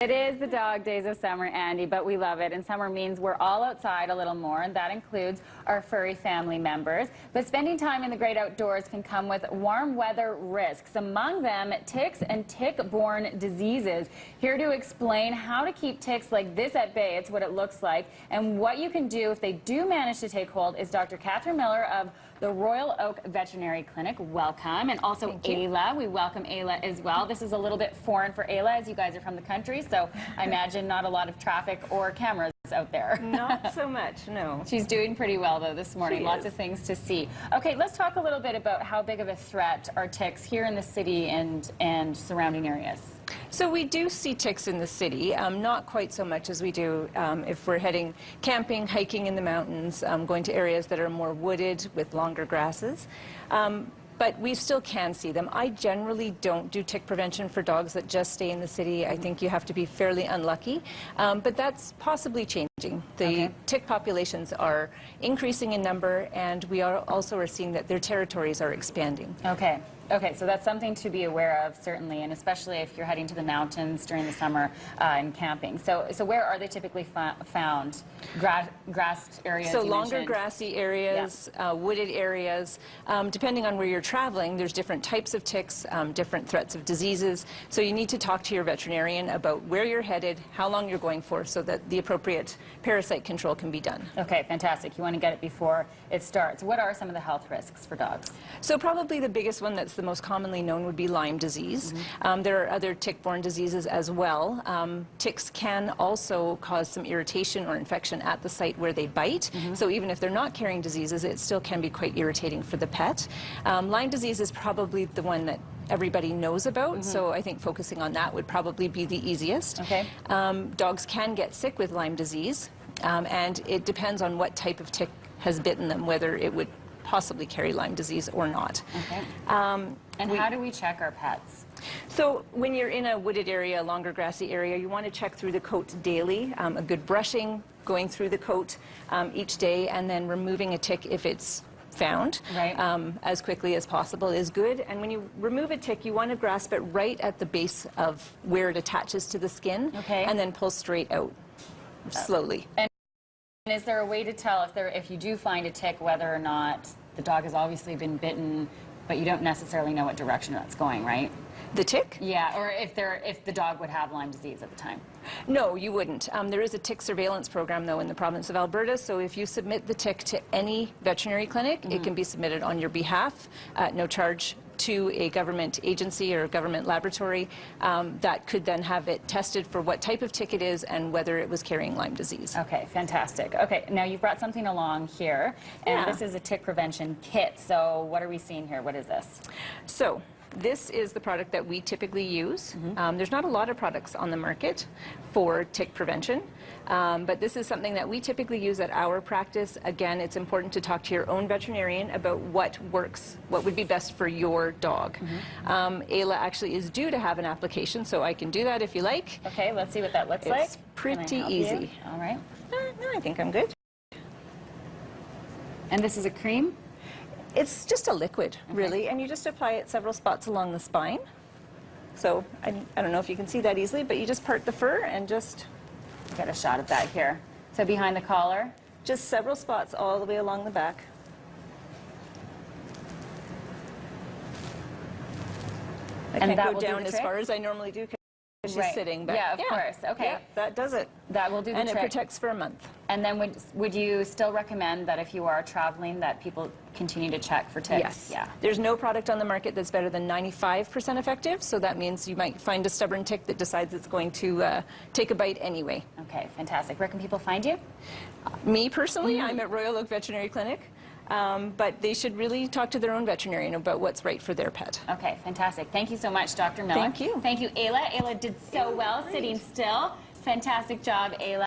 It is the dog days of summer, Andy, but we love it. And summer means we're all outside a little more, and that includes our furry family members. But spending time in the great outdoors can come with warm weather risks, among them ticks and tick-borne diseases. Here to explain how to keep ticks like this at bay, it's what it looks like, and what you can do if they do manage to take hold is Dr. Catherine Miller of the Royal Oak Veterinary Clinic. Welcome. And also Ayla. We welcome Ayla as well. This is a little bit foreign for Ayla, as you guys are from the country, so I imagine not a lot of traffic or cameras out there. Not so much, no. She's doing pretty well, though, this morning. Lots of things to see. Okay, let's talk a little bit about how big of a threat are ticks here in the city and surrounding areas. So we do see ticks in the city, not quite so much as we do if we're heading camping, hiking in the mountains, going to areas that are more wooded with longer grasses. But we still can see them. I generally don't do tick prevention for dogs that just stay in the city. I think you have to be fairly unlucky, but that's possibly changing. The tick populations are increasing in number, and we are also seeing that their territories are expanding. Okay, so that's something to be aware of, certainly, and especially if you're heading to the mountains during the summer and camping. So where are they typically found? Grassed areas? So longer grassy areas, wooded areas. Depending on where you're traveling, there's different types of ticks, different threats of diseases. So you need to talk to your veterinarian about where you're headed, how long you're going for, so that the appropriate parasite control can be done. Okay, fantastic. You want to get it before it starts. What are some of the health risks for dogs? So probably the biggest one that's the most commonly known would be Lyme disease. There are other tick-borne diseases as well. Ticks can also cause some irritation or infection at the site where they bite. So even if they're not carrying diseases, it still can be quite irritating for the pet. Lyme disease is probably the one that everybody knows about, so I think focusing on that would probably be the easiest. Dogs can get sick with Lyme disease, and it depends on what type of tick has bitten them, whether it would possibly carry Lyme disease or not. And how do we check our pets? So when you're in a wooded area, longer grassy area, you want to check through the coat daily. A good brushing, going through the coat each day, and then removing a tick if it's found as quickly as possible is good. And when you remove a tick, you want to grasp it right at the base of where it attaches to the skin, and then pull straight out slowly. And is there a way to tell if you do find a tick whether or not the dog has obviously been bitten, but you don't necessarily know what direction that's going, right? The tick? Yeah, or if the dog would have Lyme disease at the time. No, you wouldn't. There is a tick surveillance program, though, in the province of Alberta, so if you submit the tick to any veterinary clinic, it can be submitted on your behalf at no charge to a government agency or a government laboratory that could then have it tested for what type of tick it is and whether it was carrying Lyme disease. Okay, fantastic. Okay, now you've brought something along here, and this is a tick prevention kit. So what are we seeing here? What is this? So this is the product that we typically use. There's not a lot of products on the market for tick prevention, but this is something that we typically use at our practice. Again, it's important to talk to your own veterinarian about what works, what would be best for your dog. Ayla actually is due to have an application, so I can do that if you like. Okay, let's see what that looks like. It's pretty easy. All right. No, I think I'm good. And this is a cream? It's just a liquid, really, and you just apply it several spots along the spine. So I don't know if you can see that easily, but you just part the fur and just get a shot of that here. So behind the collar? Just several spots all the way along the back. I can't go down as far as I normally do because she's sitting. But yeah, of course. Okay. Yeah, that does it. That will do the trick. And it protects for a month. And then would you still recommend that if you are traveling that people continue to check for ticks? Yes. Yeah. There's no product on the market that's better than 95% effective, so that means you might find a stubborn tick that decides it's going to take a bite anyway. Okay, fantastic. Where can people find you? Me personally, I'm at Royal Oak Veterinary Clinic. But they should really talk to their own veterinarian about what's right for their pet. Okay, fantastic. Thank you so much, Dr. Miller. Thank you. Thank you, Ayla. Ayla did so well sitting still. Fantastic job, Ayla.